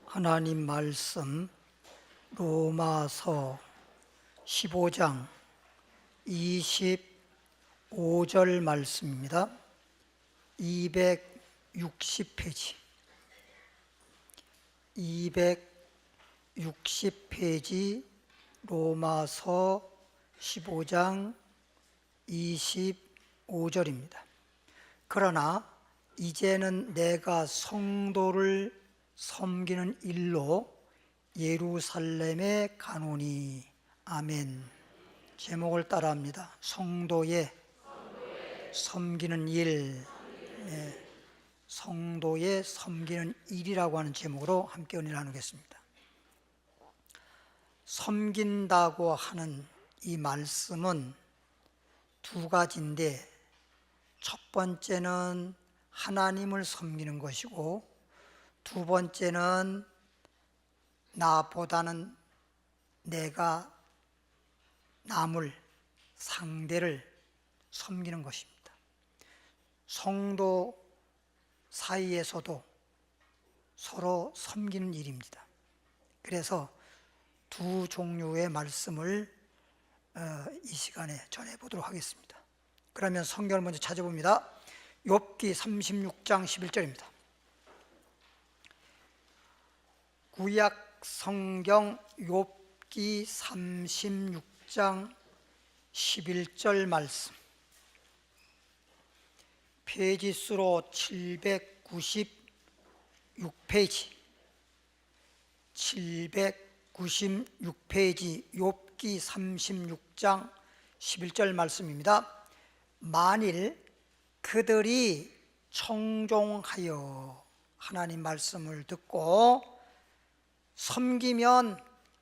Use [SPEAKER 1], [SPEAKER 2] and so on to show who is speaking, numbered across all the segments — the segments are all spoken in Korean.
[SPEAKER 1] 하나님 말씀 로마서 15장 25절 말씀입니다. 260페이지 260페이지 로마서 15장 25절입니다. 그러나 이제는 내가 성도를 섬기는 일로 예루살렘에 가노니. 아멘. 제목을 따라합니다. 성도의 섬기는 일. 네. 성도의 섬기는 일이라고 하는 제목으로 함께 은혜를 나누겠습니다. 섬긴다고 하는 이 말씀은 두 가지인데, 첫 번째는 하나님을 섬기는 것이고, 두 번째는 나보다는 내가 남을, 상대를 섬기는 것입니다. 성도 사이에서도 서로 섬기는 일입니다. 그래서 두 종류의 말씀을 이 시간에 전해보도록 하겠습니다. 그러면 성경을 먼저 찾아봅니다. 욥기 36장 11절입니다. 구약 성경 욥기 36장 11절 말씀, 페이지 수로 796페이지 796페이지 욥기 36장 11절 말씀입니다. 만일 그들이 청종하여 하나님 말씀을 듣고 섬기면,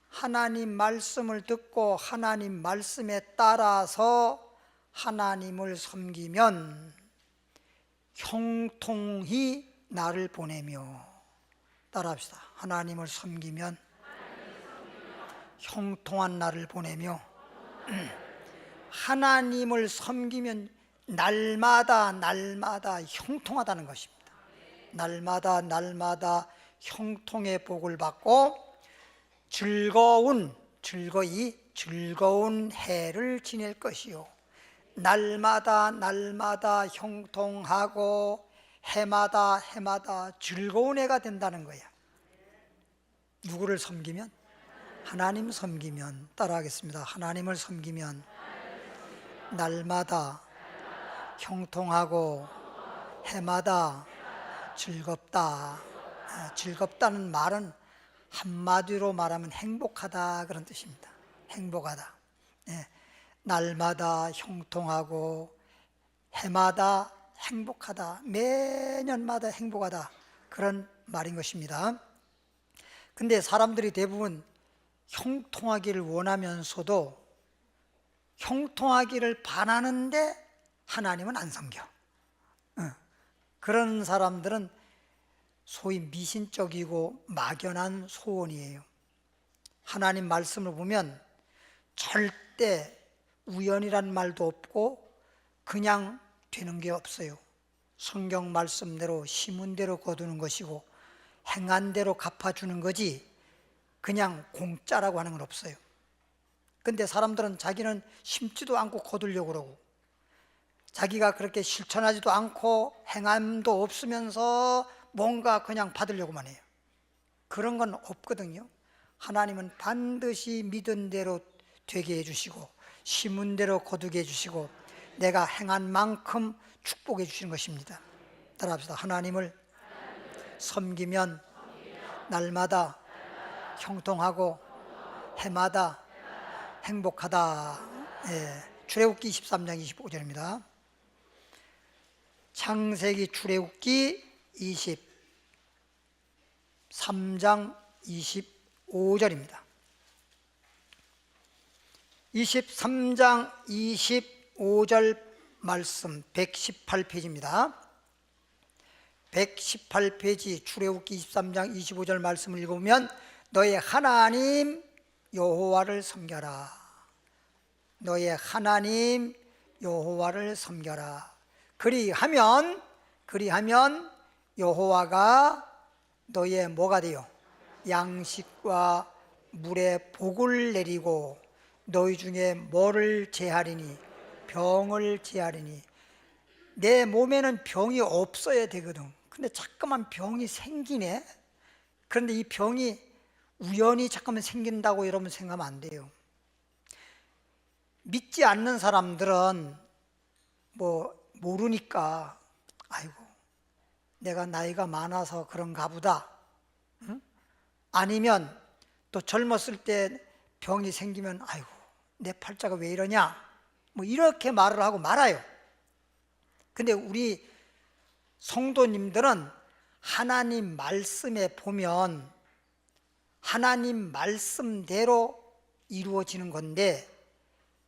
[SPEAKER 1] 하나님 말씀을 듣고 하나님 말씀에 따라서 하나님을 섬기면 형통히 나를 보내며, 따라합시다. 하나님을 섬기면 형통한 나를 보내며, 하나님을 섬기면 날마다 형통하다는 것입니다. 날마다 형통의 복을 받고 즐거운 해를 지낼 것이요, 날마다 형통하고 해마다 즐거운 해가 된다는 거야. 누구를 섬기면? 하나님 섬기면. 따라하겠습니다. 하나님을 섬기면 날마다 형통하고 해마다 즐겁다. 즐겁다는 말은 한마디로 말하면 행복하다, 그런 뜻입니다. 행복하다. 날마다 형통하고 해마다 행복하다, 매년마다 행복하다, 그런 말인 것입니다. 근데 사람들이 대부분 형통하기를 원하면서도 형통하기를 바라는데 하나님은 안 섬겨. 그런 사람들은 소위 미신적이고 막연한 소원이에요. 하나님 말씀을 보면 절대 우연이란 말도 없고 그냥 되는 게 없어요. 성경 말씀대로 심은대로 거두는 것이고 행한 대로 갚아주는 거지, 그냥 공짜라고 하는 건 없어요. 근데 사람들은 자기는 심지도 않고 거두려고 그러고, 자기가 그렇게 실천하지도 않고 행함도 없으면서 뭔가 그냥 받으려고만 해요. 그런 건 없거든요. 하나님은 반드시 믿은 대로 되게 해주시고 심은 대로 거두게 해주시고 내가 행한 만큼 축복해 주시는 것입니다. 따라합시다. 하나님을 섬기면 날마다 형통하고 해마다 행복하다. 출애굽기 23장 25절입니다. 창세기 출애굽기 23장 25절입니다. 23장 25절 말씀 118페이지입니다. 118페이지 출애굽기 23장 25절 말씀을 읽으면 너의 하나님 여호와를 섬겨라. 너의 하나님 여호와를 섬겨라. 그리하면 여호와가 너의 뭐가 돼요? 양식과 물에 복을 내리고 너희 중에 뭐를 제하리니 병을 제하리니. 내 몸에는 병이 없어야 되거든. 근데 자꾸만 병이 생기네. 그런데 이 병이 우연히 잠깐만 생긴다고 여러분 생각하면 안 돼요. 믿지 않는 사람들은 모르니까 아이고 내가 나이가 많아서 그런가 보다. 응? 아니면 또 젊었을 때 병이 생기면 아이고 내 팔자가 왜 이러냐 이렇게 말을 하고 말아요. 근데 우리 성도님들은 하나님 말씀에 보면 하나님 말씀대로 이루어지는 건데,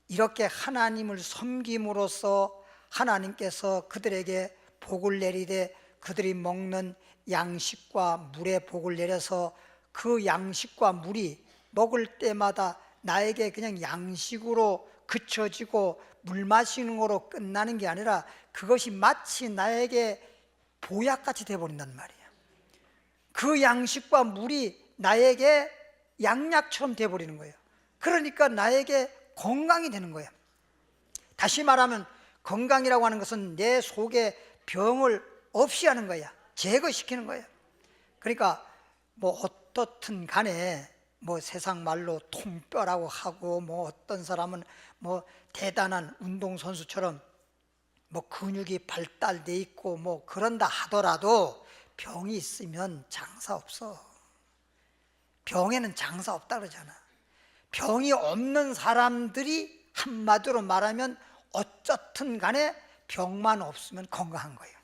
[SPEAKER 1] 이렇게 하나님을 섬김으로써 하나님께서 그들에게 복을 내리되 그들이 먹는 양식과 물에 복을 내려서 그 양식과 물이 먹을 때마다 나에게 그냥 양식으로 그쳐지고 물 마시는 거로 끝나는 게 아니라 그것이 마치 나에게 보약같이 되어버린단 말이야. 그 양식과 물이 나에게 양약처럼 되어버리는 거예요. 그러니까 나에게 건강이 되는 거예요. 다시 말하면 건강이라고 하는 것은 내 속에 병을 없이 하는 거야. 제거시키는 거예요. 그러니까 어떻든 간에 세상 말로 통뼈라고 하고 어떤 사람은 대단한 운동선수처럼 근육이 발달돼 있고 그런다 하더라도 병이 있으면 장사 없어. 병에는 장사 없다 그러잖아. 병이 없는 사람들이 한마디로 말하면 어쨌든 간에 병만 없으면 건강한 거예요.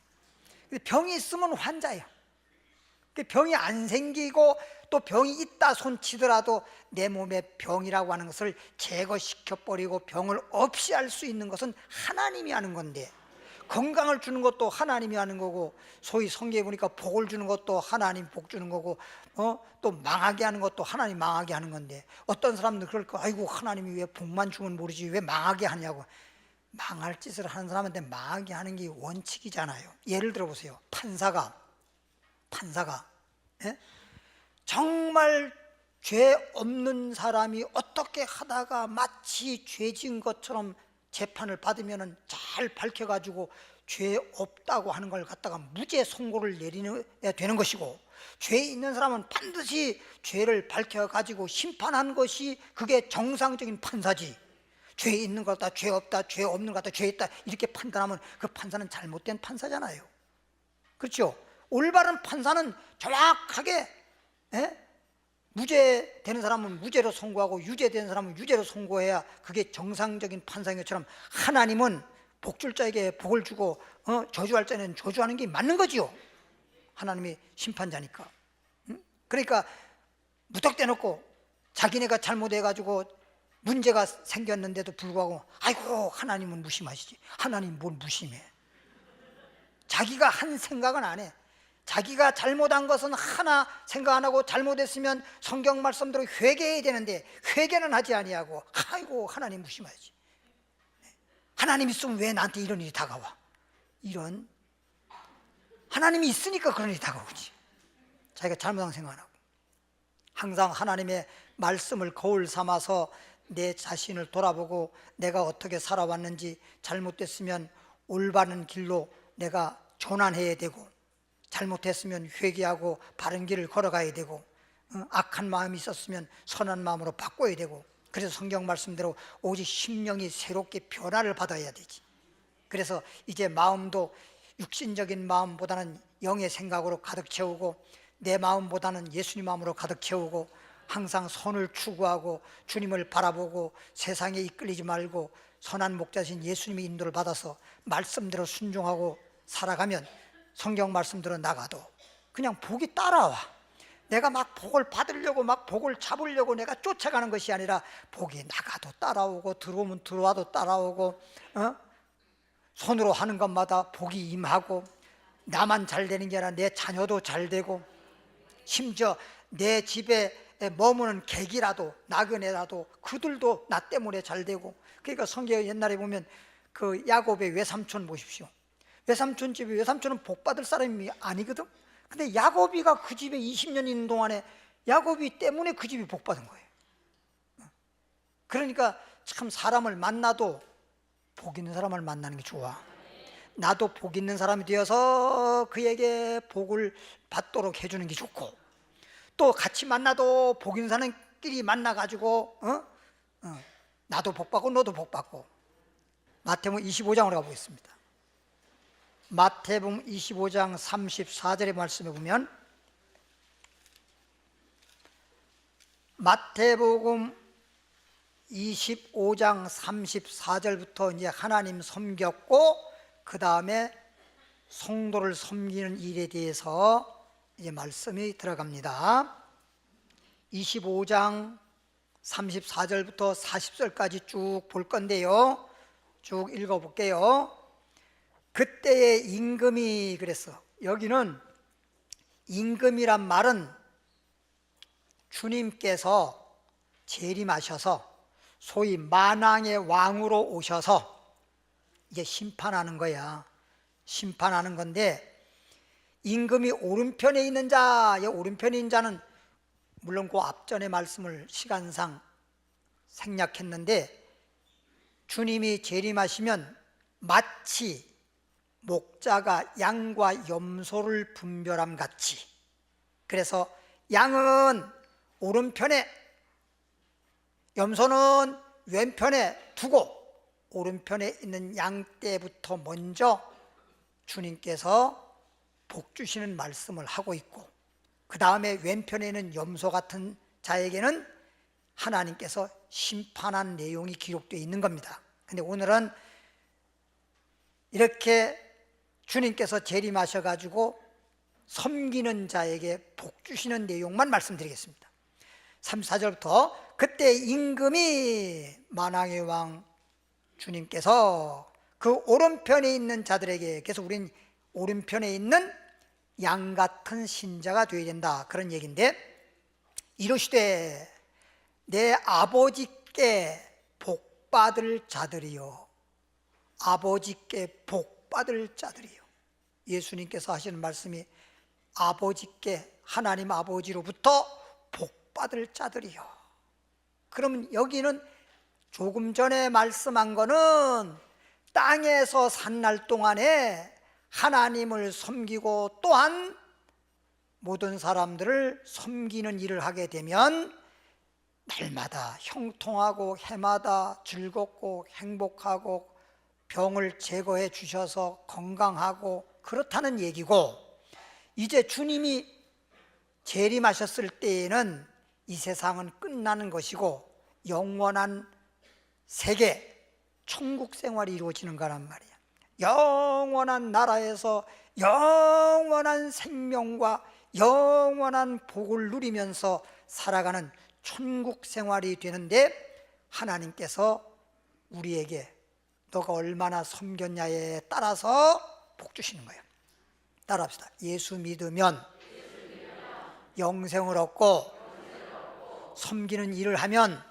[SPEAKER 1] 병이 있으면 환자예요. 병이 안 생기고 또 병이 있다 손치더라도 내 몸에 병이라고 하는 것을 제거시켜버리고 병을 없이 할 수 있는 것은 하나님이 하는 건데, 건강을 주는 것도 하나님이 하는 거고, 소위 성경에 보니까 복을 주는 것도 하나님 복 주는 거고, 또 망하게 하는 것도 하나님 망하게 하는 건데, 어떤 사람들 그럴 거 아이고 하나님이 왜 복만 주면 모르지 왜 망하게 하냐고. 망할 짓을 하는 사람한테 망하게 하는 게 원칙이잖아요. 예를 들어 보세요. 판사가 예? 정말 죄 없는 사람이 어떻게 하다가 마치 죄 지은 것처럼 재판을 받으면 잘 밝혀가지고 죄 없다고 하는 걸 갖다가 무죄 선고를 내려야 되는 것이고, 죄 있는 사람은 반드시 죄를 밝혀가지고 심판한 것이 그게 정상적인 판사지. 죄 있는 것 같다, 죄 없다, 죄 없는 것 같다, 죄 있다 이렇게 판단하면 그 판사는 잘못된 판사잖아요. 그렇죠? 올바른 판사는 정확하게 무죄 되는 사람은 무죄로 선고하고 유죄 되는 사람은 유죄로 선고해야 그게 정상적인 판사인 것처럼, 하나님은 복줄 자에게 복을 주고 저주할 자에는 저주하는 게 맞는 거지요. 하나님이 심판자니까. 그러니까 무턱대놓고 자기네가 잘못해가지고 문제가 생겼는데도 불구하고 아이고 하나님은 무심하시지. 하나님 뭘 무심해. 자기가 한 생각은 안 해. 자기가 잘못한 것은 하나 생각 안 하고, 잘못했으면 성경 말씀대로 회개해야 되는데 회개는 하지 아니하고 아이고 하나님 무심하지. 하나님 있으면 왜 나한테 이런 일이 다가와. 이런, 하나님이 있으니까 그런 일이 다가오지. 자기가 잘못한 생각 안 하고. 항상 하나님의 말씀을 거울 삼아서 내 자신을 돌아보고 내가 어떻게 살아왔는지, 잘못됐으면 올바른 길로 내가 전환해야 되고, 잘못했으면 회개하고 바른 길을 걸어가야 되고, 악한 마음이 있었으면 선한 마음으로 바꿔야 되고, 그래서 성경 말씀대로 오직 심령이 새롭게 변화를 받아야 되지. 그래서 이제 마음도 육신적인 마음보다는 영의 생각으로 가득 채우고, 내 마음보다는 예수님 마음으로 가득 채우고, 항상 선을 추구하고 주님을 바라보고 세상에 이끌리지 말고 선한 목자신 예수님의 인도를 받아서 말씀대로 순종하고 살아가면, 성경 말씀대로 나가도 그냥 복이 따라와. 내가 막 복을 받으려고 막 복을 잡으려고 내가 쫓아가는 것이 아니라 복이 나가도 따라오고 들어오면 들어와도 따라오고, 손으로 하는 것마다 복이 임하고, 나만 잘 되는 게 아니라 내 자녀도 잘 되고, 심지어 내 집에 머무는 객이라도 나그네라도 그들도 나 때문에 잘 되고. 그러니까 성경 옛날에 보면 그 야곱의 외삼촌 보십시오. 외삼촌 집에, 외삼촌은 복 받을 사람이 아니거든. 근데 야곱이가 그 집에 20년 있는 동안에 야곱이 때문에 그 집이 복받은 거예요. 그러니까 참 사람을 만나도 복 있는 사람을 만나는 게 좋아. 나도 복 있는 사람이 되어서 그에게 복을 받도록 해주는 게 좋고, 또 같이 만나도 복 있는 사람끼리 만나가지고 나도 복 받고 너도 복 받고. 마태복음 25장으로 가보겠습니다. 마태복음 25장 34절의 말씀에 보면, 마태복음 25장 34절부터 이제 하나님 섬겼고 그 다음에 성도를 섬기는 일에 대해서 이제 말씀이 들어갑니다. 25장 34절부터 40절까지 쭉 볼 건데요, 쭉 읽어볼게요. 그때의 임금이 그랬어. 여기는 임금이란 말은 주님께서 재림하셔서 소위 만왕의 왕으로 오셔서 이제 심판하는 거야. 심판하는 건데, 임금이 오른편에 있는 자, 오른편에 있는 자는 물론 그 앞전의 말씀을 시간상 생략했는데, 주님이 재림하시면 마치 목자가 양과 염소를 분별함 같이, 그래서 양은 오른편에, 염소는 왼편에 두고 오른편에 있는 양떼부터 먼저 주님께서 복 주시는 말씀을 하고 있고, 그 다음에 왼편에 있는 염소 같은 자에게는 하나님께서 심판한 내용이 기록되어 있는 겁니다. 근데 오늘은 이렇게 주님께서 재림하셔가지고 섬기는 자에게 복 주시는 내용만 말씀드리겠습니다. 34절부터 그때 임금이 만왕의 왕 주님께서 그 오른편에 있는 자들에게, 그래서 우린 오른편에 있는 양 같은 신자가 되어야 된다, 그런 얘기인데, 이르시되 내 아버지께 복받을 자들이요, 아버지께 복받을 자들이요. 예수님께서 하시는 말씀이 아버지께, 하나님 아버지로부터 복받을 자들이요. 그러면 여기는 조금 전에 말씀한 거는 땅에서 산 날 동안에 하나님을 섬기고 또한 모든 사람들을 섬기는 일을 하게 되면 날마다 형통하고 해마다 즐겁고 행복하고 병을 제거해 주셔서 건강하고 그렇다는 얘기고, 이제 주님이 재림하셨을 때에는 이 세상은 끝나는 것이고 영원한 세계, 천국 생활이 이루어지는 거란 말이야. 영원한 나라에서 영원한 생명과 영원한 복을 누리면서 살아가는 천국 생활이 되는데, 하나님께서 우리에게 너가 얼마나 섬겼냐에 따라서 복 주시는 거예요. 따라합시다. 예수 믿으면 영생을 얻고, 섬기는 일을 하면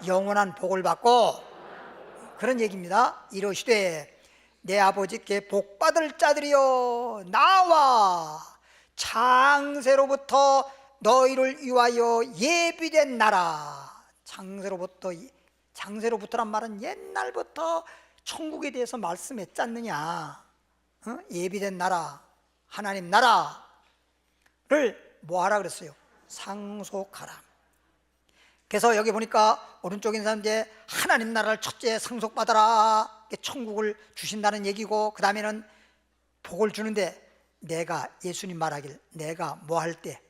[SPEAKER 1] 영원한 복을 받고, 그런 얘기입니다. 이르시되 내 아버지께 복받을 자들이여, 나와 창세로부터 너희를 위하여 예비된 나라. 창세로부터란 말은 옛날부터 천국에 대해서 말씀했지 않느냐. 예비된 나라, 하나님 나라를 뭐 하라 그랬어요? 상속하라. 그래서 여기 보니까 오른쪽에 있는 사람인데 하나님 나라를 첫째 상속받아라, 천국을 주신다는 얘기고, 그 다음에는 복을 주는데, 내가, 예수님 말하길 내가 뭐 할 때,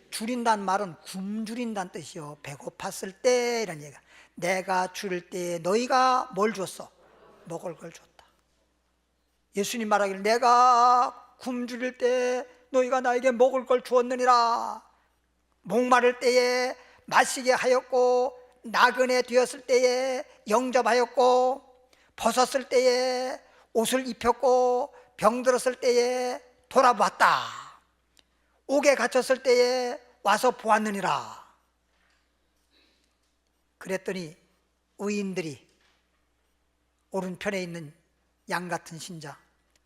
[SPEAKER 1] 줄인다는 말은 굶주린다는 뜻이요, 배고팠을 때 이런 얘기가, 내가 줄일 때 너희가 뭘 줬어? 먹을 걸 줬다. 예수님 말하길 내가 굶주릴 때 너희가 나에게 먹을 걸 주었느니라. 목마를 때에 마시게 하였고, 나그네 되었을 때에 영접하였고, 벗었을 때에 옷을 입혔고, 병들었을 때에 돌아봤다. 옥에 갇혔을 때에 와서 보았느니라. 그랬더니 의인들이, 오른편에 있는 양 같은 신자,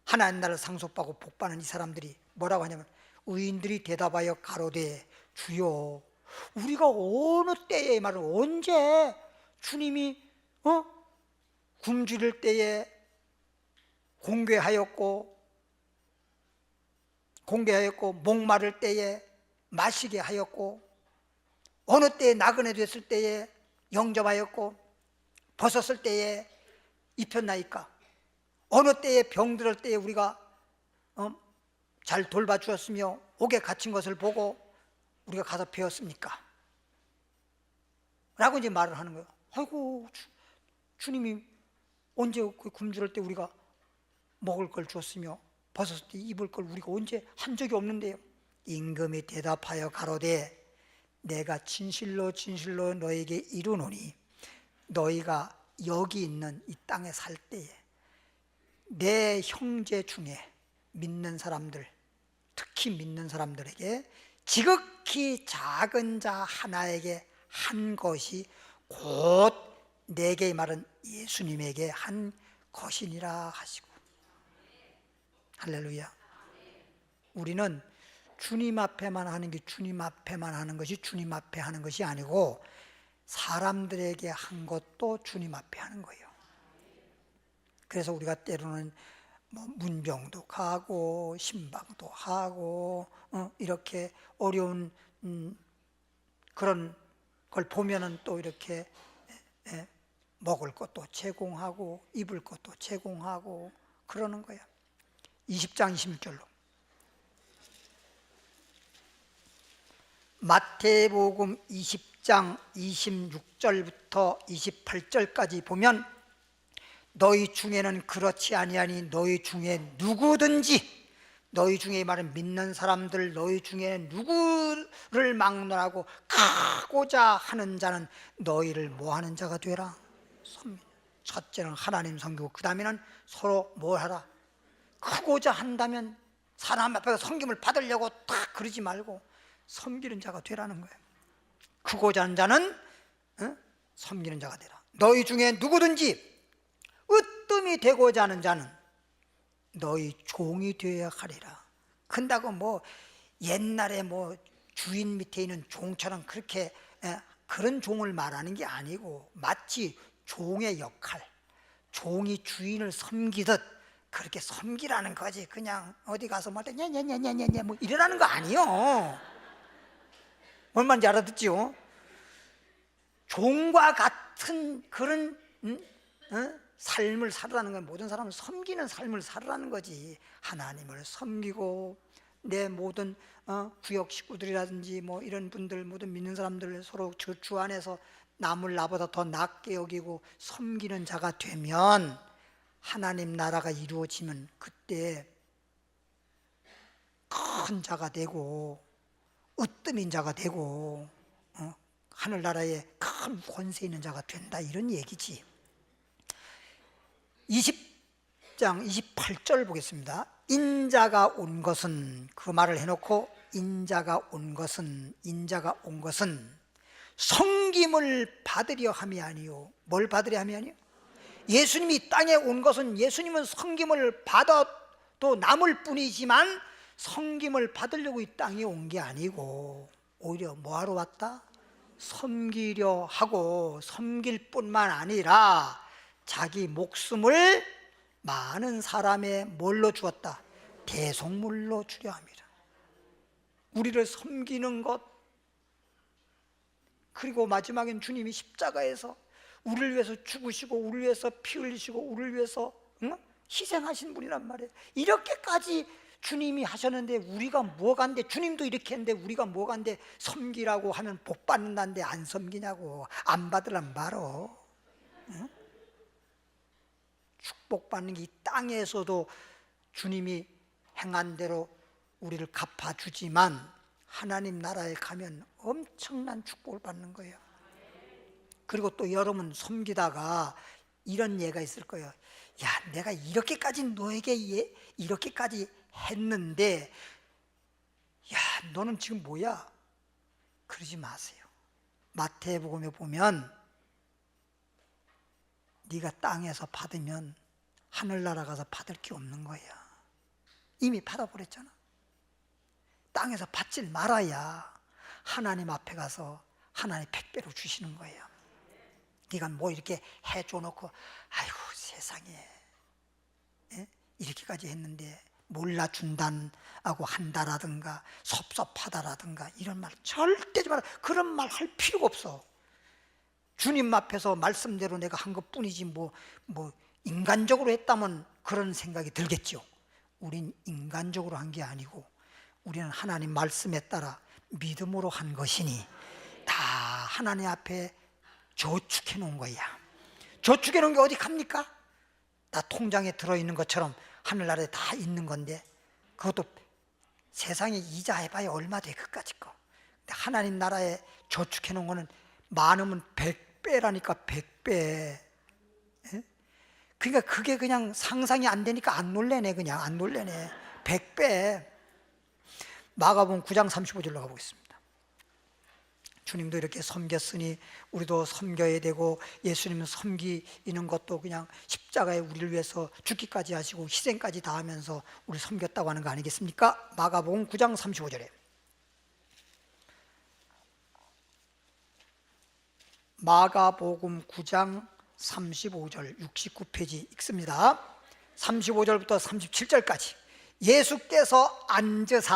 [SPEAKER 1] 하나님 나라를 상속받고 복받는 이 사람들이 뭐라고 하냐면, 의인들이 대답하여 가로되 주여, 우리가 어느 때에 말은 언제 주님이 굶주릴 때에 공개하였고 목마를 때에 마시게 하였고 어느 때에 나그네 됐을 때에 영접하였고 벗었을 때에 입혔나이까? 어느 때에 병들을 때에 우리가 잘 돌봐주었으며 옥에 갇힌 것을 보고 우리가 가서 배웠습니까? 라고 이제 말을 하는 거예요. 아이고, 주님이 언제 그 굶주릴 때 우리가 먹을 걸 주었으며 벗었을 때 입을 걸 우리가 언제 한 적이 없는데요. 임금이 대답하여 가로되 내가 진실로 진실로 너에게 이르노니 너희가 여기 있는 이 땅에 살 때에 내 형제 중에 믿는 사람들, 특히 믿는 사람들에게 지극히 작은 자 하나에게 한 것이 곧 내게 말은 예수님에게 한 것이니라 하시고. 할렐루야. 우리는 주님 앞에만 하는 게 주님 앞에만 하는 것이 주님 앞에 하는 것이 아니고 사람들에게 한 것도 주님 앞에 하는 거예요. 그래서 우리가 때로는 문병도 가고 신방도 하고 이렇게 어려운 그런 걸 보면은 또 이렇게 먹을 것도 제공하고 입을 것도 제공하고 그러는 거야. 20장 26절로 마태복음 20장 26절부터 28절까지 보면 너희 중에는 그렇지 아니하니 너희 중에 누구든지, 너희 중에 말은 믿는 사람들, 너희 중에 누구를 막론하고 가고자 하는 자는 너희를 뭐하는 자가 되라. 첫째는 하나님 섬기고 그 다음에는 서로 뭘 하라. 크고자 한다면 사람 앞에서 섬김을 받으려고 딱 그러지 말고 섬기는 자가 되라는 거예요. 크고자 하는 자는 섬기는 자가 되라. 너희 중에 누구든지 으뜸이 되고자 하는 자는 너희 종이 되어야 하리라. 근다고 옛날에 주인 밑에 있는 종처럼 그렇게 그런 종을 말하는 게 아니고 마치 종의 역할, 종이 주인을 섬기듯 그렇게 섬기라는 거지. 그냥 어디 가서 냐냐냐냐냐 이러라는 거 아니요. 뭔 말인지 알아듣지요? 종과 같은 그런 삶을 살으라는 건 모든 사람을 섬기는 삶을 살으라는 거지. 하나님을 섬기고 내 모든 구역 식구들이라든지 이런 분들 모든 믿는 사람들 서로 주 안에서 남을 나보다 더 낫게 여기고 섬기는 자가 되면 하나님 나라가 이루어지면 그때 큰 자가 되고 으뜸인 자가 되고 하늘나라에 큰 권세 있는 자가 된다, 이런 얘기지. 20장 28절 보겠습니다. 인자가 온 것은, 그 말을 해놓고 인자가 온 것은 섬김을 받으려 함이 아니요. 뭘 받으려 함이 아니요? 예수님이 땅에 온 것은, 예수님은 섬김을 받아도 남을 뿐이지만 섬김을 받으려고 이 땅에 온 게 아니고 오히려 뭐하러 왔다? 섬기려 하고, 섬길 뿐만 아니라 자기 목숨을 많은 사람의 뭘로 주었다? 대속물로 주려 합니다. 우리를 섬기는 것, 그리고 마지막엔 주님이 십자가에서 우리를 위해서 죽으시고 우리를 위해서 피 흘리시고 우리를 위해서 희생하신 분이란 말이에요. 이렇게까지 주님이 하셨는데 우리가 뭐가 한데, 주님도 이렇게 했는데 우리가 뭐가 한데 섬기라고 하면 복 받는다는데 안 섬기냐고. 안 받으란 말어. 축복받는 게 이 땅에서도 주님이 행한 대로 우리를 갚아주지만 하나님 나라에 가면 엄청난 축복을 받는 거예요. 그리고 또 여러분 섬기다가 이런 예가 있을 거예요. 야, 내가 이렇게까지 너에게 이렇게까지 했는데 야, 너는 지금 뭐야? 그러지 마세요. 마태복음에 보면 네가 땅에서 받으면 하늘나라 가서 받을 게 없는 거야. 이미 받아버렸잖아. 땅에서 받질 말아야 하나님 앞에 가서 하나님 100배로 주시는 거예요. 네가 뭐 이렇게 해줘 놓고 아이고 세상에 이렇게까지 했는데 몰라준다고 한다라든가 섭섭하다라든가 이런 말 절대 하지 마라. 그런 말 할 필요가 없어. 주님 앞에서 말씀대로 내가 한 것뿐이지 뭐 인간적으로 했다면 그런 생각이 들겠죠. 우린 인간적으로 한 게 아니고 우리는 하나님 말씀에 따라 믿음으로 한 것이니 다 하나님 앞에 저축해 놓은 거야. 저축해 놓은 게 어디 갑니까? 다 통장에 들어있는 것처럼 하늘나라에 다 있는 건데 그것도 세상에 이자 해봐야 얼마 돼 그까짓 거. 근데 하나님 나라에 저축해 놓은 거는 많으면 100배라니까 100배. 그러니까 그게 그냥 상상이 안 되니까 안 놀래네. 그냥 안 놀래네. 100배. 마가복음 9장 35절로 가보겠습니다. 주님도 이렇게 섬겼으니 우리도 섬겨야 되고 예수님은 섬기는 것도 그냥 십자가에 우리를 위해서 죽기까지 하시고 희생까지 다 하면서 우리 섬겼다고 하는 거 아니겠습니까? 마가복음 9장 35절에 마가복음 9장 35절 69페이지 읽습니다. 35절부터 37절까지 예수께서 앉으사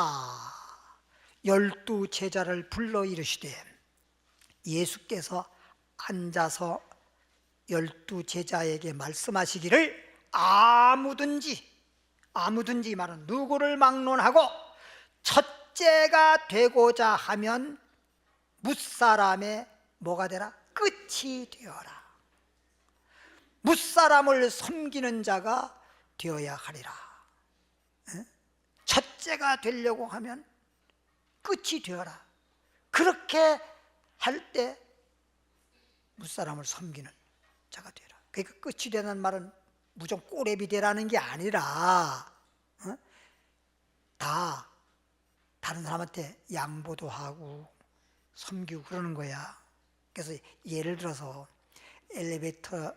[SPEAKER 1] 12 제자를 불러 이르시되 예수께서 앉아서 12 제자에게 말씀하시기를 아무든지 말은 누구를 막론하고 첫째가 되고자 하면 뭇사람의 뭐가 되라? 끝이 되어라. 뭇사람을 섬기는 자가 되어야 하리라. 첫째가 되려고 하면 끝이 되어라. 그렇게 할 때 뭇사람을 섬기는 자가 되라. 그러니까 끝이 되는 말은 무조건 꼬레비 되라는 게 아니라 다 다른 사람한테 양보도 하고 섬기고 그러는 거야. 그래서 예를 들어서 엘리베이터에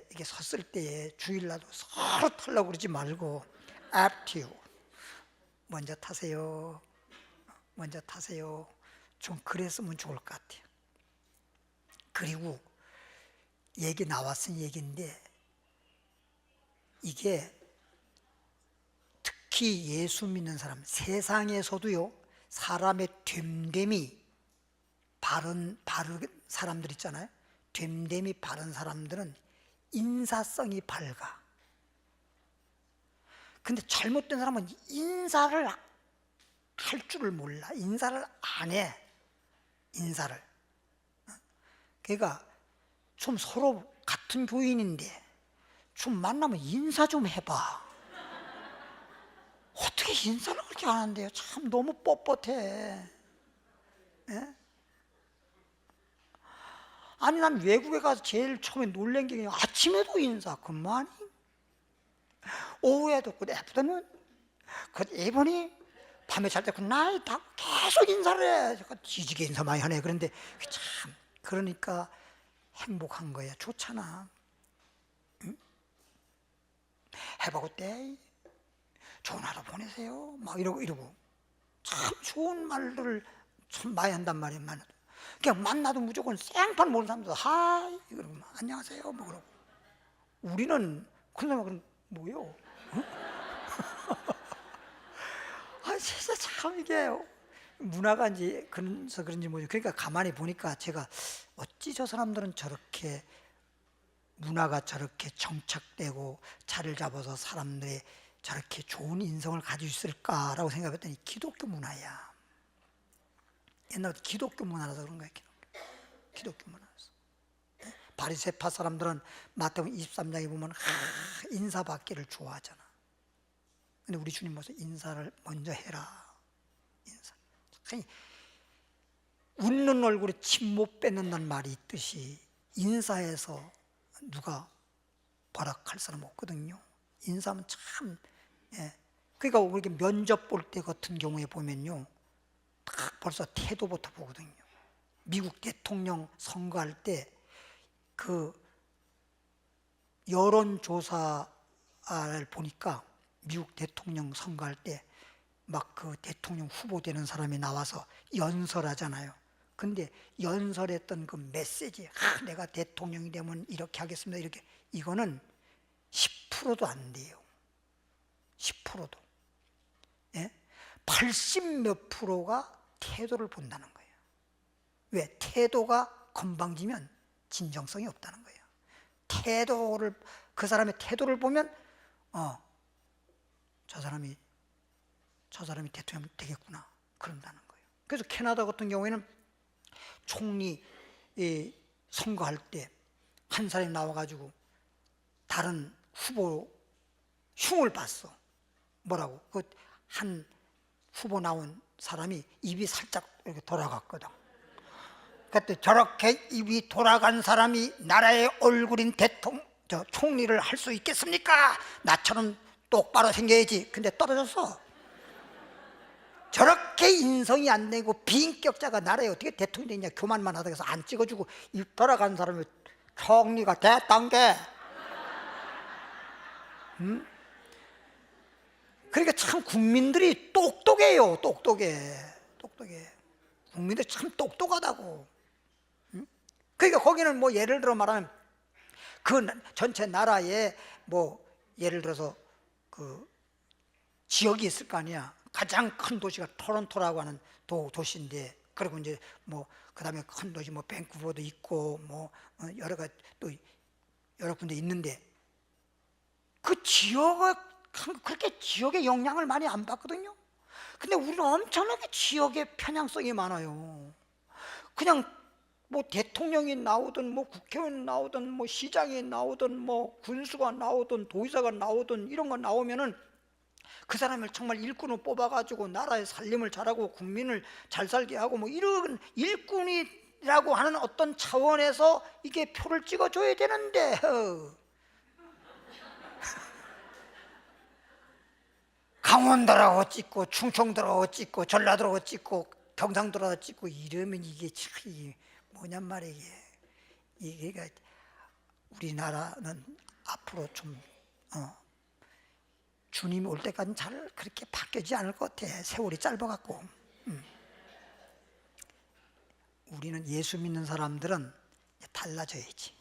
[SPEAKER 1] 이렇게 섰을 때에 주일날도 서로 타려고 그러지 말고 앞뒤로 먼저 타세요. 먼저 타세요. 좀 그랬으면 좋을 것 같아요. 그리고 얘기 나왔은 얘기인데 이게 특히 예수 믿는 사람, 세상에서도요 사람의 됨됨이 바른 사람들 있잖아요. 됨됨이 바른 사람들은 인사성이 밝아. 근데 잘못된 사람은 인사를 할 줄을 몰라. 인사를 안 해. 인사를. 그러니까 좀 서로 같은 교인인데 좀 만나면 인사 좀 해봐. 어떻게 인사를 그렇게 안 한대요? 참 너무 뻣뻣해. 예? 아니 난 외국에 가서 제일 처음에 놀란 게 그냥 아침에도 인사 그만이 오후에도 그 애프터눈 그 이분이 밤에 잘 때 그 나이 다 계속 인사를 해. 지지게 인사 많이 하네. 그런데 참 그러니까 행복한 거야. 좋잖아. 응? 해보고 때 좋은 하루 보내세요. 막 이러고 참 좋은 말들을 참 많이 한단 말이야. 그냥 만나도 무조건 생판 모르는 사람도 하이 그러고 안녕하세요 뭐 그러고. 우리는 그런 사람 뭐요? 응? 아 진짜 참 이게 문화가 이제 그래서 그런지 뭐죠. 그러니까 가만히 보니까 제가 어찌 저 사람들은 저렇게 문화가 저렇게 정착되고 자리를 잡아서 사람들이 저렇게 좋은 인성을 가지고 있을까라고 생각했더니 기독교 문화야. 옛날부터 기독교 문화라서 그런 거야. 기독교 문화라서. 바리새파 사람들은 마태복음 23장에 보면 인사받기를 좋아하잖아. 근데 우리 주님 모습 인사를 먼저 해라. 인사. 웃는 얼굴에 침 못 뱉는다는 말이 있듯이 인사해서 누가 버락할 사람 없거든요. 인사하면 참 그러니까 우리 면접 볼 때 같은 경우에 보면요 딱 벌써 태도부터 보거든요. 미국 대통령 선거할 때 그 여론조사를 보니까 미국 대통령 선거할 때 막 그 대통령 후보 되는 사람이 나와서 연설하잖아요. 근데 연설했던 그 메시지, 내가 대통령이 되면 이렇게 하겠습니다, 이렇게, 이거는 10%도 안 돼요. 10%도. 예? 80 몇 프로가 태도를 본다는 거예요. 왜? 태도가 건방지면 진정성이 없다는 거예요. 태도를, 그 사람의 태도를 보면 저 사람이 대통령 되겠구나, 그런다는 거예요. 그래서 캐나다 같은 경우에는 총리 선거할 때 한 사람이 나와가지고 다른 후보 흉을 봤어. 뭐라고? 그 한 후보 나온 사람이 입이 살짝 이렇게 돌아갔거든. 그때 저렇게 입이 돌아간 사람이 나라의 얼굴인 총리를 할 수 있겠습니까? 나처럼 똑바로 생겨야지. 근데 떨어졌어. 저렇게 인성이 안 되고 비인격자가 나라에 어떻게 대통령이 되냐, 교만만 하다가 해서 안 찍어주고 입 돌아간 사람이 총리가 됐단 게. 그러니까 참 국민들이 똑똑해요. 똑똑해. 국민들이 참 똑똑하다고. 그러니까 거기는 뭐 예를 들어 말하면 그 전체 나라에 뭐 예를 들어서 그 지역이 있을 거 아니야. 가장 큰 도시가 토론토라고 하는 도시인데, 그리고 이제 뭐 그다음에 큰 도시 뭐 밴쿠버도 있고 뭐 여러 가지 또 여러 군데 있는데, 그 지역은 그렇게 지역의 영향을 많이 안 받거든요. 근데 우리는 엄청나게 지역의 편향성이 많아요. 그냥 뭐 대통령이 나오든 뭐 국회의원이 나오든 뭐 시장이 나오든 뭐 군수가 나오든 도의사가 나오든 이런 거 나오면은 그 사람을 정말 일꾼으로 뽑아가지고 나라의 살림을 잘하고 국민을 잘 살게 하고 뭐 이런 일꾼이라고 하는 어떤 차원에서 이게 표를 찍어줘야 되는데, 강원도라고 찍고 충청도라고 찍고 전라도라고 찍고 경상도라고 찍고 이러면 이게 참 뭐냔 말이야. 이게 우리나라는 앞으로 좀 주님이 올 때까지는 잘 그렇게 바뀌지 않을 것 같아. 세월이 짧아갖고. 우리는 예수 믿는 사람들은 달라져야지.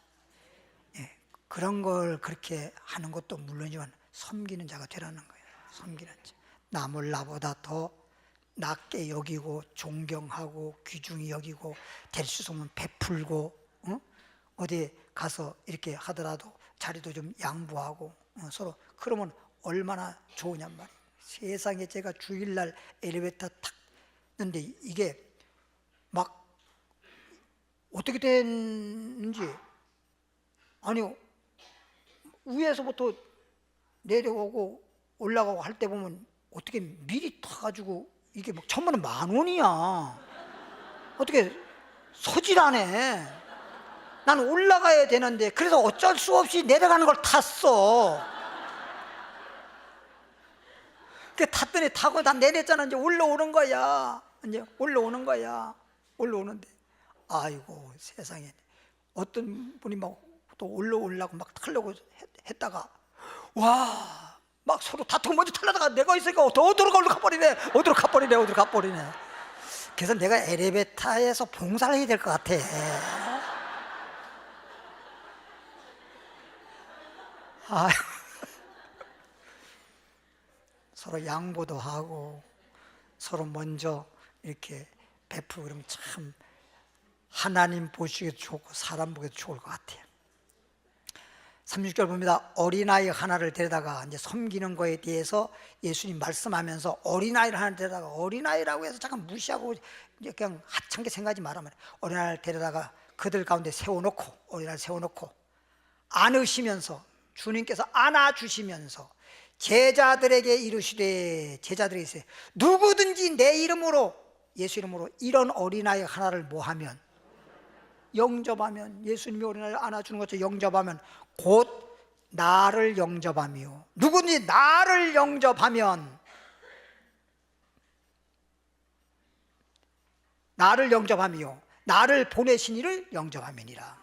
[SPEAKER 1] 예, 그런 걸 그렇게 하는 것도 물론이지만 섬기는 자가 되라는 거예요. 섬기는 자. 남을 나보다 더 낮게 여기고 존경하고 귀중히 여기고 될 수 있으면 베풀고, 어디 가서 이렇게 하더라도 자리도 좀 양보하고 서로, 그러면 얼마나 좋으냔 말이에요. 세상에 제가 주일날 엘리베이터 탁 했는데 이게 막 어떻게 됐는지, 아니 위에서부터 내려오고 올라가고 할 때 보면 어떻게 미리 타가지고 이게 막 1,000원 10,000원이야. 어떻게 서질 않네. 난 올라가야 되는데 그래서 어쩔 수 없이 내려가는 걸 탔어. 그 탔더니 타고 다 내렸잖아. 이제 올라오는 거야. 이제 올라오는데 아이고 세상에, 어떤 분이 막 또 올라오려고 막 타려고 했다가 막 서로 다투고 먼저 타려다가 내가 있으니까 더 어디로 가버리네. 그래서 내가 엘리베이터에서 봉사를 해야 될 것 같아. 서로 양보도 하고 서로 먼저 이렇게 베풀고 그러면 참 하나님 보시기에도 좋고 사람 보기에도 좋을 것 같아요. 36절 봅니다. 어린아이 하나를 데려다가 이제 섬기는 거에 대해서 예수님 말씀하면서 어린아이를 하나 데려다가, 어린아이라고 해서 잠깐 무시하고 이제 그냥 하찮게 생각하지 말아 말이에요. 어린아이를 데려다가 그들 가운데 어린아이를 세워놓고 안으시면서, 주님께서 안아주시면서 제자들에게 이르시되, 제자들에게 이르시되 누구든지 내 이름으로, 예수 이름으로 이런 어린아이 하나를 뭐하면, 영접하면, 예수님이 어린아이를 안아주는 것처럼 영접하면 곧 나를 영접하며, 누구든지 나를 영접하면, 나를 영접하며 나를 보내신 이를 영접함이니라.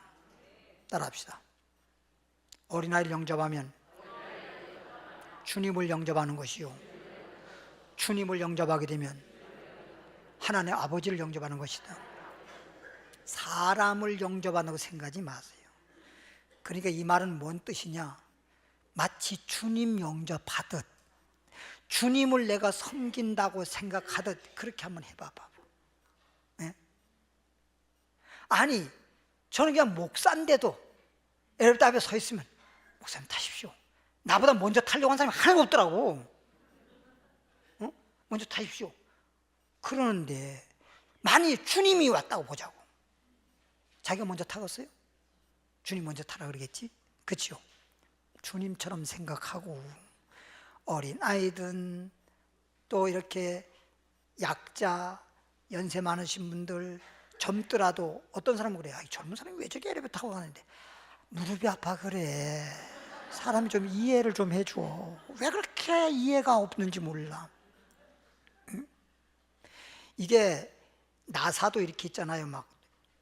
[SPEAKER 1] 따라합시다. 어린아이를 영접하면 주님을 영접하는 것이요, 주님을 영접하게 되면 하나님 아버지를 영접하는 것이다. 사람을 영접한다고 생각하지 마세요. 그러니까 이 말은 뭔 뜻이냐, 마치 주님 영접하듯 주님을 내가 섬긴다고 생각하듯 그렇게 한번 해봐봐. 네? 아니 저는 그냥 목사인데도 엘리베이터 앞에 서 있으면 목사님 타십시오, 나보다 먼저 타려고 한 사람이 하나도 없더라고. 먼저 타십시오 그러는데 만일 주님이 왔다고 보자고, 자기가 먼저 타겠어요? 주님 먼저 타라 그러겠지? 그렇죠? 주님처럼 생각하고 어린아이든 또 이렇게 약자, 연세 많으신 분들, 젊더라도 어떤 사람은 그래요. 젊은 사람이 왜 저기 엘리베이터 타고 가는데 무릎이 아파 그래. 사람이 좀 이해를 좀 해줘. 왜 그렇게 이해가 없는지 몰라. 응? 이게 나사도 이렇게 있잖아요. 막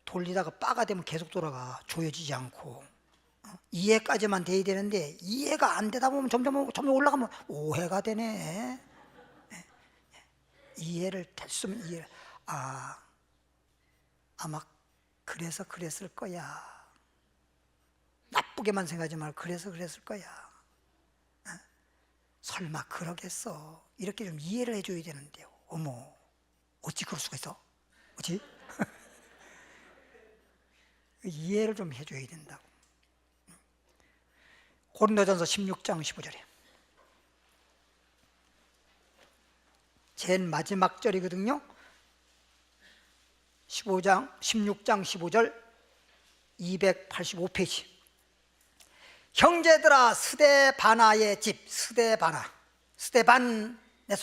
[SPEAKER 1] 돌리다가 바가 되면 계속 돌아가, 조여지지 않고. 이해까지만 돼야 되는데 이해가 안 되다 보면 점점 올라가면 오해가 되네. 이해를 됐으면 이해. 아마 그래서 그랬을 거야. 나쁘게만 생각하지 말고 그래서 그랬을 거야. 설마 그러겠어. 이렇게 좀 이해를 해줘야 되는데요. 어머, 어찌 그럴 수가 있어? 어찌? 이해를 좀 해줘야 된다고. 고린도전서 16장 15절에 제일 마지막 절이거든요. 16장 15절 285페이지. 형제들아, 스데바나의 집, 스데반에서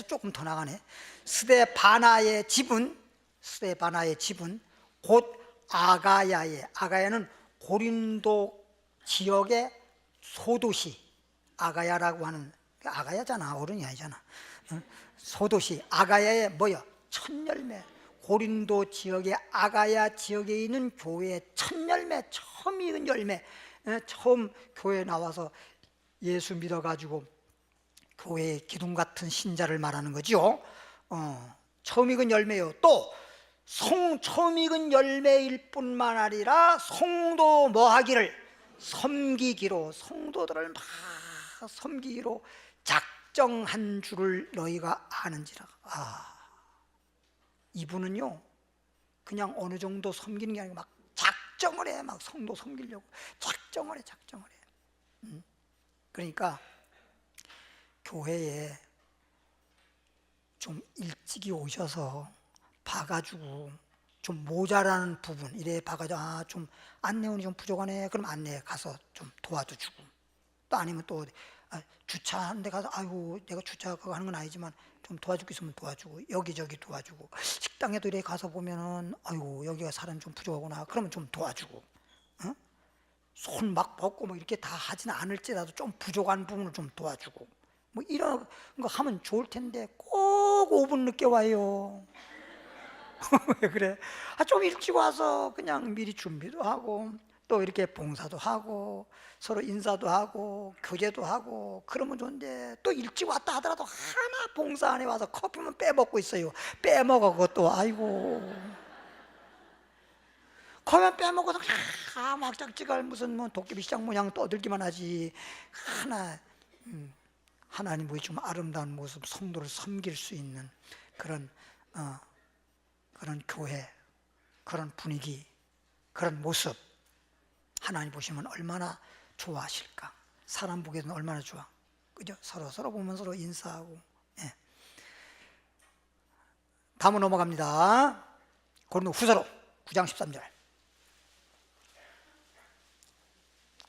[SPEAKER 1] 조금 더 나가네. 스데바나의 집은 곧 아가야는 고린도 지역의 소도시, 아가야라고 하는, 아가야잖아, 어른이 아니잖아. 소도시 아가야의 뭐야? 첫 열매. 고린도 지역의 아가야 지역에 있는 교회의 첫 열매, 처음 익은 열매. 처음 교회에 나와서 예수 믿어가지고 교회의 기둥 같은 신자를 말하는 거죠. 처음 익은 열매요. 또 처음 익은 열매일 뿐만 아니라 성도 뭐하기를? 섬기기로, 성도들을 막 섬기기로 작정한 줄을 너희가 아는지라. 이분은요 그냥 어느 정도 섬기는 게 아니고 막 작정을 해. 막 성도 섬기려고 작정을 해. 그러니까 교회에 좀 일찍이 오셔서 봐가지고 좀 모자라는 부분 이래 봐가지고 좀 안내원이 좀 부족하네. 그럼 안내에 가서 좀 도와도 주고, 또 아니면 또 주차하는 데 가서 아이고 내가 주차 그거 하는 건 아니지만 좀 도와줄 게 있으면 도와주고, 여기저기 도와주고, 식당에도 이렇게 가서 보면은 아이고 여기가 사람이 좀 부족하구나. 그러면 좀 도와주고, 손 막 뻗고 뭐 이렇게 다 하지는 않을지라도 좀 부족한 부분을 좀 도와주고, 뭐 이런 거 하면 좋을 텐데 꼭 5분 늦게 와요. 왜 그래? 좀 일찍 와서 그냥 미리 준비도 하고 또 이렇게 봉사도 하고 서로 인사도 하고 교제도 하고 그러면 좋은데, 또 일찍 왔다 하더라도 하나 봉사 안에 와서 커피만 빼먹고 있어요. 빼먹어 그것도. 아이고 커피만 빼먹어서 막 짝지갈 무슨 뭐 도깨비 시장 모양 떠들기만 하지. 하나님의 좀 아름다운 모습, 성도를 섬길 수 있는 그런 교회, 그런 분위기, 그런 모습 하나님 보시면 얼마나 좋아하실까. 사람 보기에는 얼마나 좋아. 그죠? 서로 보면 서로 인사하고. 예. 다음으로 넘어갑니다. 고린도 후서로 9장 13절.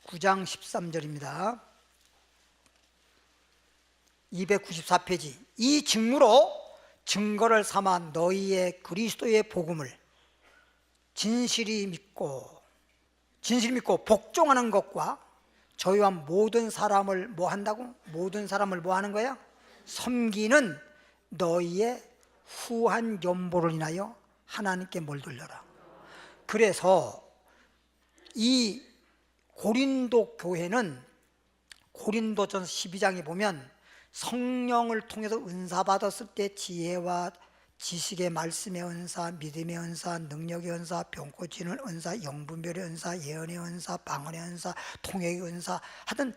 [SPEAKER 1] 9장 13절입니다. 294페이지. 이 직무로 증거를 삼아 너희의 그리스도의 복음을 진실이 믿고 복종하는 것과 저희와 모든 사람을 뭐 한다고? 모든 사람을 뭐 하는 거야? 섬기는 너희의 후한 연보를 인하여 하나님께 뭘 돌려라. 그래서 이 고린도 교회는 고린도전서 12장에 보면 성령을 통해서 은사 받았을 때 지혜와 지식의 말씀의 은사, 믿음의 은사, 능력의 은사, 병 고치는 은사, 영분별의 은사, 예언의 은사, 방언의 은사, 통역의 은사 하여튼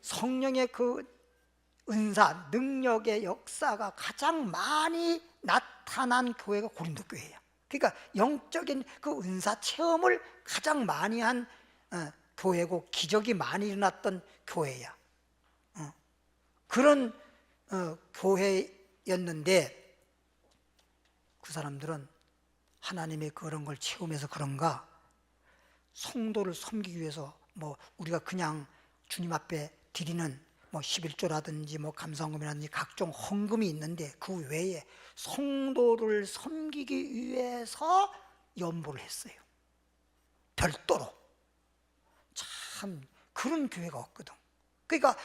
[SPEAKER 1] 성령의 그 은사, 능력의 역사가 가장 많이 나타난 교회가 고린도 교회예요. 그러니까 영적인 그 은사 체험을 가장 많이 한 교회고 기적이 많이 일어났던 교회야. 그런 교회였는데 그 사람들은 하나님의 그런 걸 체험해서 그런가 성도를 섬기기 위해서 뭐 우리가 그냥 주님 앞에 드리는 뭐 11조라든지 뭐 감사헌금이라든지 각종 헌금이 있는데 그 외에 성도를 섬기기 위해서 연보를 했어요. 별도로. 참 그런 교회가 없거든. 그러니까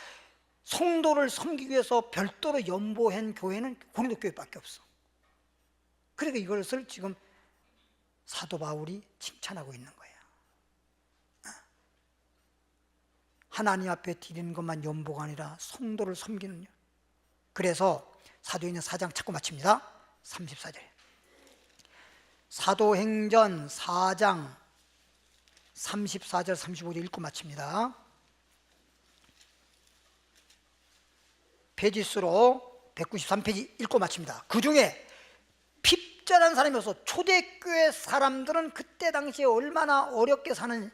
[SPEAKER 1] 성도를 섬기기 위해서 별도로 연보한 교회는 고린도 교회밖에 없어. 그러니까 이것을 지금 사도 바울이 칭찬하고 있는 거예요. 하나님 앞에 드리는 것만 연보가 아니라 성도를 섬기는요. 그래서 사도행전 4장 찾고 마칩니다. 34절. 사도행전 4장 34절 35절 읽고 마칩니다. 페이지수로 193페이지 읽고 마칩니다. 그 중에 핍절한 사람이 없어. 초대교회 사람들은 그때 당시에 얼마나 어렵게 사는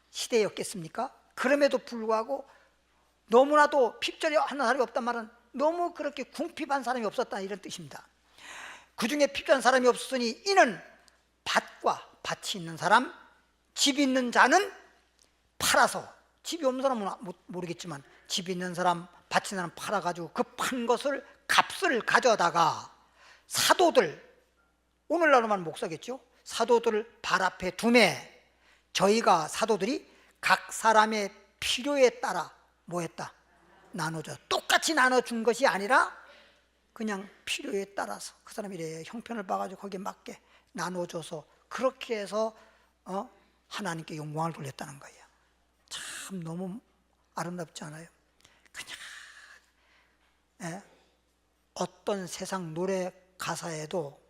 [SPEAKER 1] 시대였겠습니까? 그럼에도 불구하고 너무나도 핍절이 하는 사람이 없단 말은 너무 그렇게 궁핍한 사람이 없었다 이런 뜻입니다. 그 중에 핍절한 사람이 없으니 이는 밭이 있는 사람, 집 있는 자는 팔아서, 집이 없는 사람은 모르겠지만 집 있는 사람, 밭 있는 사람 팔아가지고 그 판 것을 값을 가져다가 사도들, 오늘날로 말하면 목사겠죠. 사도들을 발 앞에 두매 저희가 사도들이 각 사람의 필요에 따라 뭐 했다? 나눠줘. 똑같이 나눠준 것이 아니라 그냥 필요에 따라서 그 사람이 이래 형편을 봐가지고 거기에 맞게 나눠줘서 그렇게 해서 하나님께 영광을 돌렸다는 거예요. 참 너무 아름답지 않아요? 그냥 어떤 세상 노래 가사에도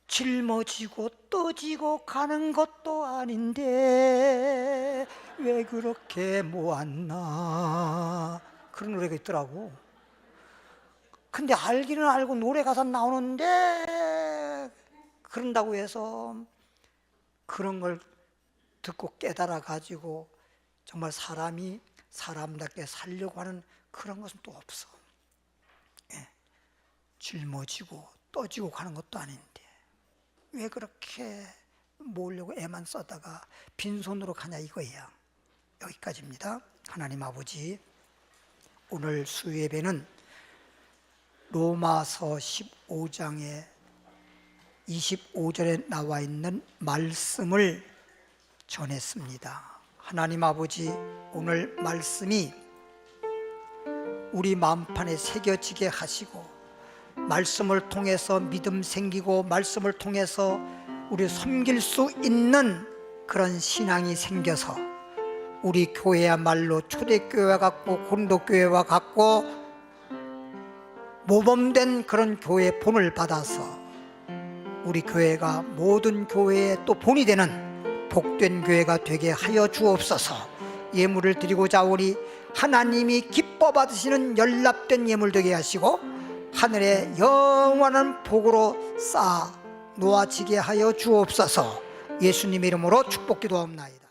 [SPEAKER 1] 짊어지고 떠지고 가는 것도 아닌데 왜 그렇게 모았나 그런 노래가 있더라고. 근데 알기는 알고 노래 가사 나오는데 그런다고 해서 그런 걸 듣고 깨달아 가지고 정말 사람이 사람답게 살려고 하는 그런 것은 또 없어. 짊어지고 떠지고 가는 것도 아닌데 왜 그렇게 모으려고 애만 써다가 빈손으로 가냐 이거예요. 여기까지입니다. 하나님 아버지, 오늘 수요예배는 로마서 15장에 25절에 나와 있는 말씀을 전했습니다. 하나님 아버지, 오늘 말씀이 우리 마음판에 새겨지게 하시고 말씀을 통해서 믿음 생기고 말씀을 통해서 우리 섬길 수 있는 그런 신앙이 생겨서 우리 교회야말로 초대교회와 같고 고린도교회와 같고 모범된 그런 교회의 본을 받아서 우리 교회가 모든 교회의 또 본이 되는 복된 교회가 되게 하여 주옵소서. 예물을 드리고자 오니 하나님이 기뻐 받으시는 연납된 예물 되게 하시고 하늘의 영원한 복으로 쌓아 놓아지게 하여 주옵소서. 예수님의 이름으로 축복기도하옵나이다.